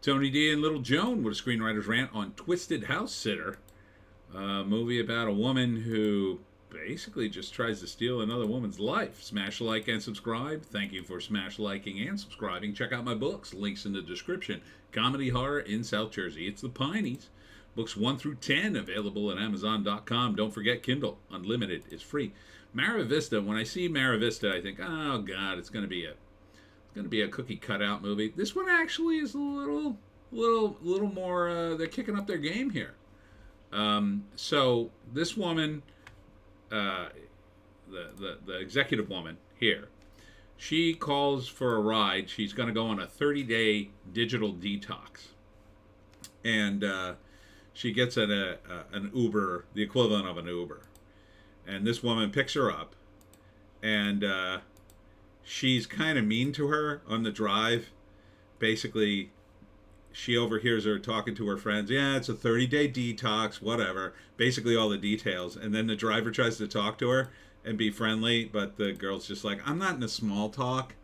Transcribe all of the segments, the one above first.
Tony D and Little Joan with a screenwriter's rant on Twisted House Sitter, a movie about a woman who basically just tries to steal another woman's life. Smash like and subscribe. Thank you for smash liking and subscribing. Check out my books. Links in the description. Comedy horror in South Jersey. It's the Pineys. Books 1 through 10 available at Amazon.com. Don't forget Kindle Unlimited is free. Mar Vista. When I see Mar Vista, I think, oh God, it's going to be a cookie cutout movie. This one actually is a little more. They're kicking up their game here. So this woman, the executive woman here, she calls for a ride. She's going to go on a 30-day digital detox, and she gets an Uber, the equivalent of an Uber, and this woman picks her up, and she's kind of mean to her on the drive. Basically, she overhears her talking to her friends. Yeah, it's a 30-day detox, whatever. Basically, all the details. And then the driver tries to talk to her and be friendly, but the girl's just like, I'm not in a small talk.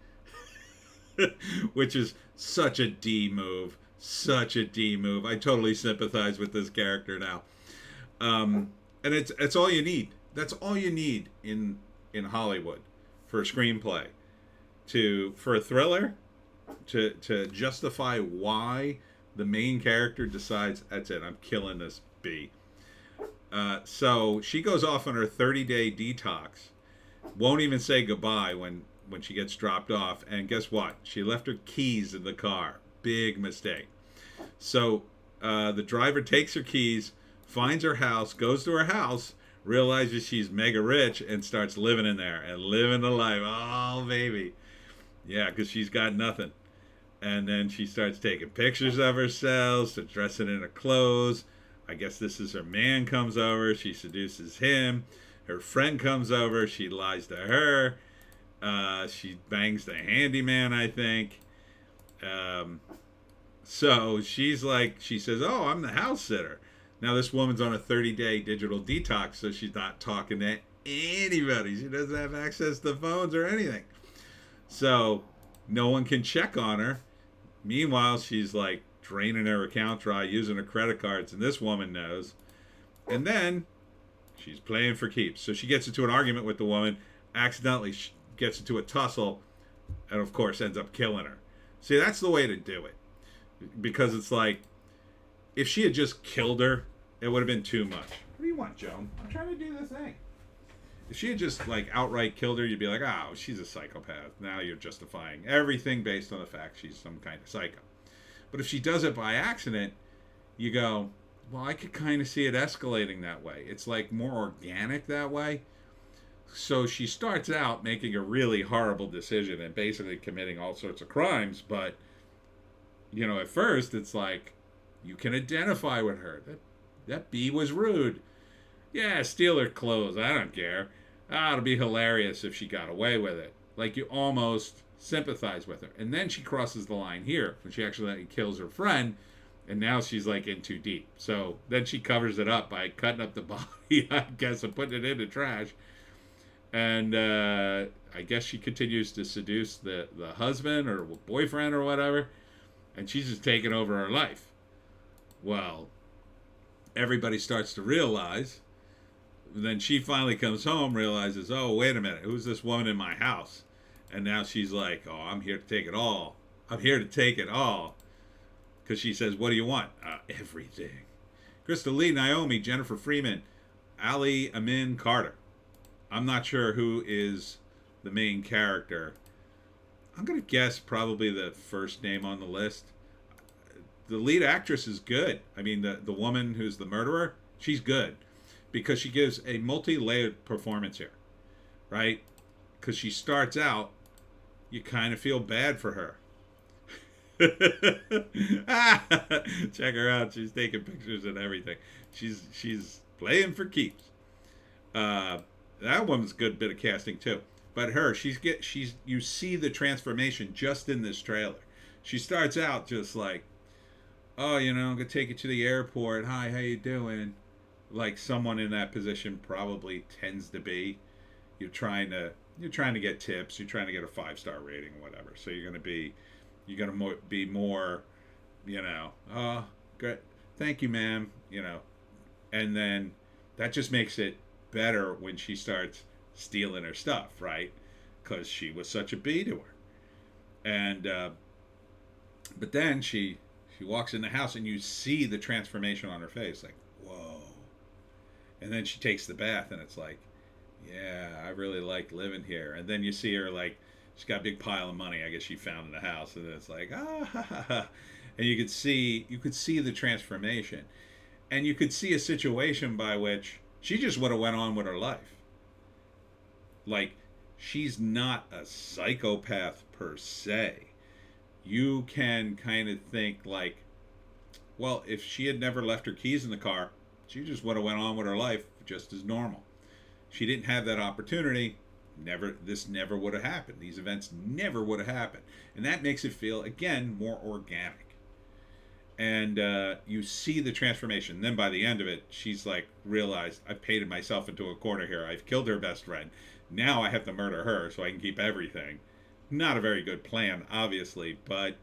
Which is such a D move. Such a D move. I totally sympathize with this character now. And it's all you need. That's all you need in Hollywood for a screenplay. For a thriller, to justify why the main character decides, that's it, I'm killing this bee. So she goes off on her 30-day detox, won't even say goodbye when she gets dropped off, and guess what? She left her keys in the car. Big mistake. So the driver takes her keys, finds her house, goes to her house, realizes she's mega rich, and starts living in there and living the life. Oh, baby. Yeah, because she's got nothing. And then she starts taking pictures of herself, starts dressing in her clothes. I guess this is her man comes over. She seduces him. Her friend comes over. She lies to her. She bangs the handyman, I think. So she's like, she says, oh, I'm the house sitter. Now this woman's on a 30-day digital detox, so she's not talking to anybody. She doesn't have access to phones or anything. So no one can check on her. Meanwhile, she's like draining her account dry, using her credit cards, and this woman knows. And then she's playing for keeps. So she gets into an argument with the woman, accidentally gets into a tussle, and of course ends up killing her. See, that's the way to do it. Because it's like, if she had just killed her, it would have been too much. What do you want, Joan? I'm trying to do the thing. If she had just like outright killed her, you'd be like, oh, she's a psychopath. Now you're justifying everything based on the fact she's some kind of psycho. But if she does it by accident, you go, well, I could kind of see it escalating that way. It's like more organic that way. So she starts out making a really horrible decision and basically committing all sorts of crimes. But, you know, at first it's like, you can identify with her. That bee was rude. Yeah, steal her clothes. I don't care. It'll be hilarious if she got away with it. Like, you almost sympathize with her. And then she crosses the line here when she actually kills her friend. And now she's like in too deep. So then she covers it up by cutting up the body, I guess, and putting it in the trash. And I guess she continues to seduce the husband or boyfriend or whatever. And she's just taking over her life. Well, everybody starts to realize. Then she finally comes home, realizes, oh, wait a minute, who's this woman in my house? And now she's like, oh, I'm here to take it all. I'm here to take it all. Because she says, what do you want? Everything. Crystal Lee, Naomi, Jennifer Freeman, Ali Amin Carter. I'm not sure who is the main character. I'm going to guess probably the first name on the list. The lead actress is good. I mean, the woman who's the murderer, she's good. Because she gives a multi-layered performance here. Right? Because she starts out, you kind of feel bad for her. Check her out. She's taking pictures and everything. She's playing for keeps. That woman's a good bit of casting too. But her, you see the transformation just in this trailer. She starts out just like, oh, I'm gonna take you to the airport. Hi, how you doing? Like someone in that position probably tends to be. You're trying to get tips. You're trying to get a 5-star rating or whatever. So you're gonna be more Oh, great, thank you, ma'am. And then that just makes it better when she starts stealing her stuff, right? Because she was such a bee to her. And but then she walks in the house and you see the transformation on her face, like, whoa. And then she takes the bath and it's like, yeah, I really like living here. And then you see her, like, she's got a big pile of money, I guess she found in the house, and it's like, ah ha, ha, ha. And you could see the transformation. And you could see a situation by which she just would have went on with her life. Like, she's not a psychopath per se. You can kind of think like, well, if she had never left her keys in the car, she just would have went on with her life just as normal. She didn't have that opportunity. This never would have happened. These events never would have happened. And that makes it feel, again, more organic. And you see the transformation. Then by the end of it, she's like, realized, I've painted myself into a corner here. I've killed her best friend. Now I have to murder her so I can keep everything. Not a very good plan, obviously, but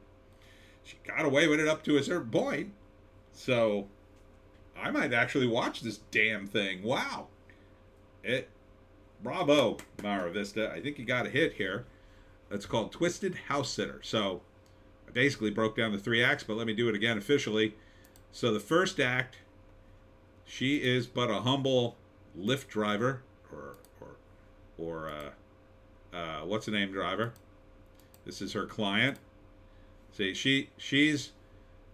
she got away with it up to a certain point. So I might actually watch this damn thing. Wow. Bravo, Mar Vista. I think you got a hit here. It's called Twisted House Sitter. So I basically broke down the 3 acts, but let me do it again officially. So the first act, she is but a humble Lyft driver, or what's the name driver? This is her client. See, she's,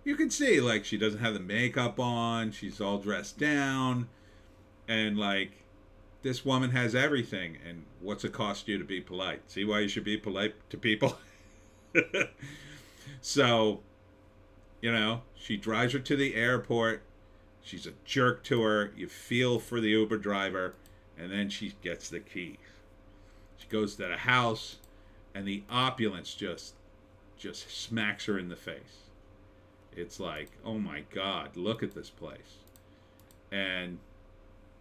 you can see, like, she doesn't have the makeup on. She's all dressed down, and like, this woman has everything. And what's it cost you to be polite? See why you should be polite to people? So, she drives her to the airport. She's a jerk to her. You feel for the Uber driver. And then she gets the keys. She goes to the house, and the opulence just smacks her in the face. It's like, oh my God, look at this place. And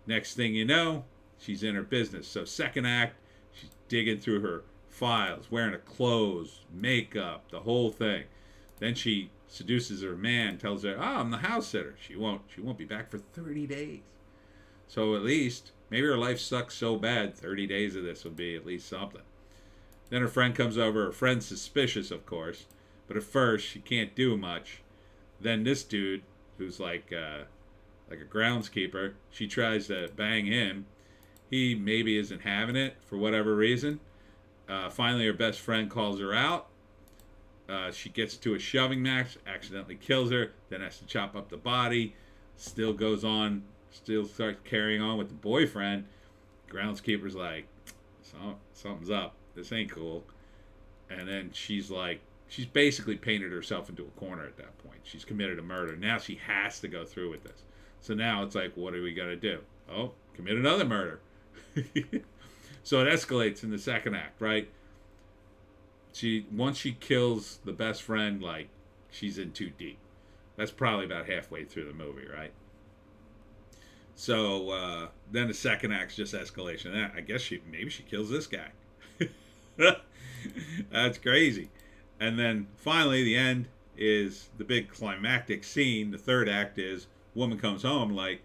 next thing you know, she's in her business. So second act, she's digging through her files, wearing her clothes, makeup, the whole thing. Then she seduces her man, tells her, I'm the house sitter. She won't be back for 30 days. So at least, maybe her life sucks so bad, 30 days of this would be at least something. Then her friend comes over. Her friend's suspicious, of course. But at first, she can't do much. Then this dude, who's like a groundskeeper, she tries to bang him. He maybe isn't having it for whatever reason. Finally, her best friend calls her out. She gets to a shoving match, accidentally kills her, then has to chop up the body. Still goes on, still starts carrying on with the boyfriend. Groundskeeper's like, something's up. This ain't cool. And then she's basically painted herself into a corner at that point. She's committed a murder. Now she has to go through with this. So now it's like, what are we going to do? Oh, commit another murder. So it escalates in the second act, right? Once she kills the best friend, like, she's in too deep. That's probably about halfway through the movie, right? So then the second act's just escalation. I guess maybe she kills this guy. That's crazy. And then finally, the end is the big climactic scene. The third act is woman comes home like,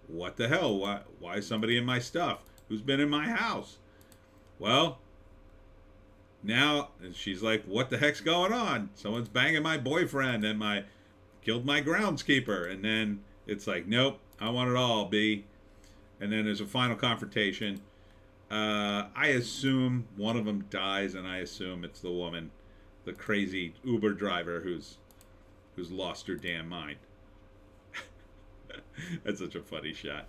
what the hell? Why is somebody in my stuff? Who's been in my house? Well, now she's like, what the heck's going on? Someone's banging my boyfriend and killed my groundskeeper. And then it's like, nope, I want it all, B. And then there's a final confrontation. I assume one of them dies, and I assume it's the woman, the crazy Uber driver who's lost her damn mind. That's such a funny shot.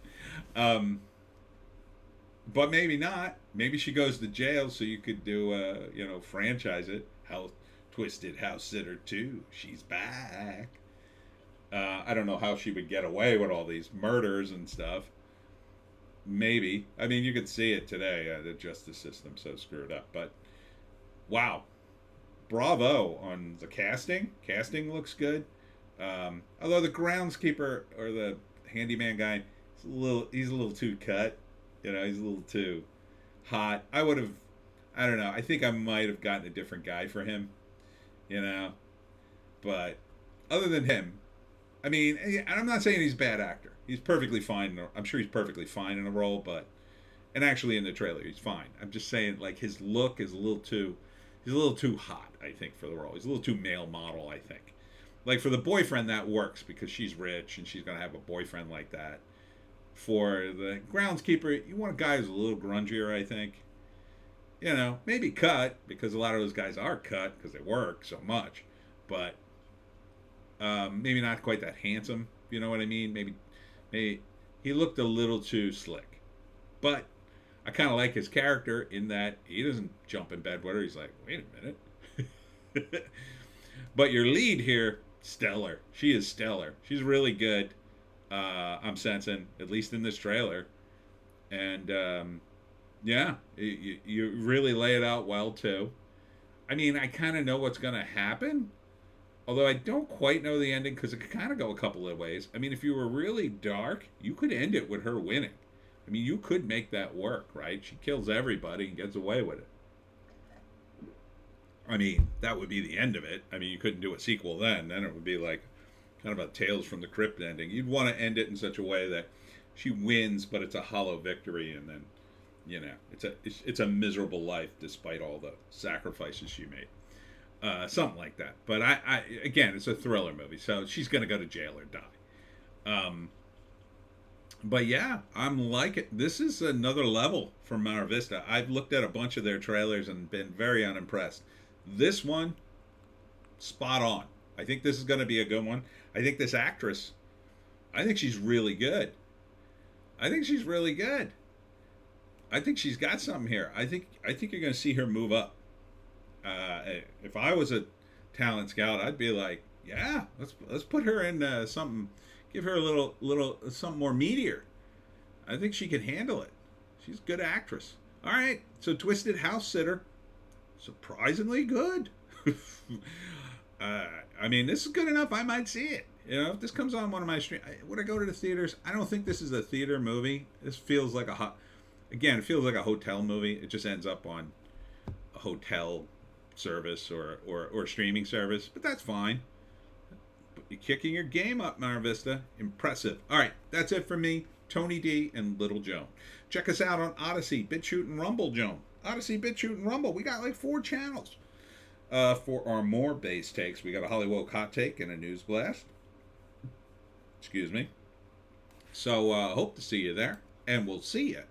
But maybe not. Maybe she goes to jail, so you could do, franchise it. Twisted House Sitter 2. She's back. I don't know how she would get away with all these murders and stuff. Maybe. I mean, you could see it today. The justice system's so screwed up. But, wow. Bravo on the casting. Casting looks good. Although the groundskeeper or the handyman guy, he's a little too cut. He's a little too hot. I don't know. I think I might have gotten a different guy for him. But other than him, I mean, and I'm not saying he's a bad actor. He's perfectly fine. I'm sure he's perfectly fine in a role, but and actually in the trailer he's fine. I'm just saying like his look is a little too he's a little too hot, I think, for the role. He's a little too male model, I think. Like for the boyfriend that works because she's rich and she's gonna have a boyfriend like that. For the groundskeeper, you want a guy who's a little grungier, I think. You know, maybe cut because a lot of those guys are cut because they work so much, but maybe not quite that handsome. You know what I mean? Maybe he looked a little too slick, but I kind of like his character in that he doesn't jump in bed with her. He's like, wait a minute. But your lead here, stellar. She is stellar. She's really good. I'm sensing, at least in this trailer, and yeah, you really lay it out well too. I mean, I kind of know what's going to happen, although I don't quite know the ending because it could kind of go a couple of ways. I mean, if you were really dark, you could end it with her winning. I mean, you could make that work, right? She kills everybody and gets away with it. I mean, that would be the end of it. I mean, you couldn't do a sequel then. Then it would be like kind of a Tales from the Crypt ending. You'd want to end it in such a way that she wins, but it's a hollow victory, and then it's a miserable life despite all the sacrifices she made. Something like that. But I again, it's a thriller movie, so she's gonna go to jail or die. But yeah, I'm like it. This is another level for Mar Vista. I've looked at a bunch of their trailers and been very unimpressed. This one, spot on. I think this is going to be a good one. I think this actress, I think she's really good. I think she's really good. I think she's got something here. I think you're going to see her move up. If I was a talent scout, I'd be like, yeah, let's put her in something. Give her a little something more meatier. I think she can handle it. She's a good actress. All right, so Twisted House Sitter, surprisingly good. I mean, this is good enough. I might see it. You know, if this comes on one of my streams, would I go to the theaters? I don't think this is a theater movie. This feels like it feels like a hotel movie. It just ends up on a hotel service or streaming service, but that's fine. You're kicking your game up, Mar Vista. Impressive. All right, that's it for me, Tony D and Little Joan. Check us out on Odysee, Bitchute, and Rumble, Joan. Odysee, Bitchute, and Rumble. We got like 4 channels. For our more base takes, we got a Hollywoke hot take and a news blast. Excuse me. So hope to see you there, and we'll see you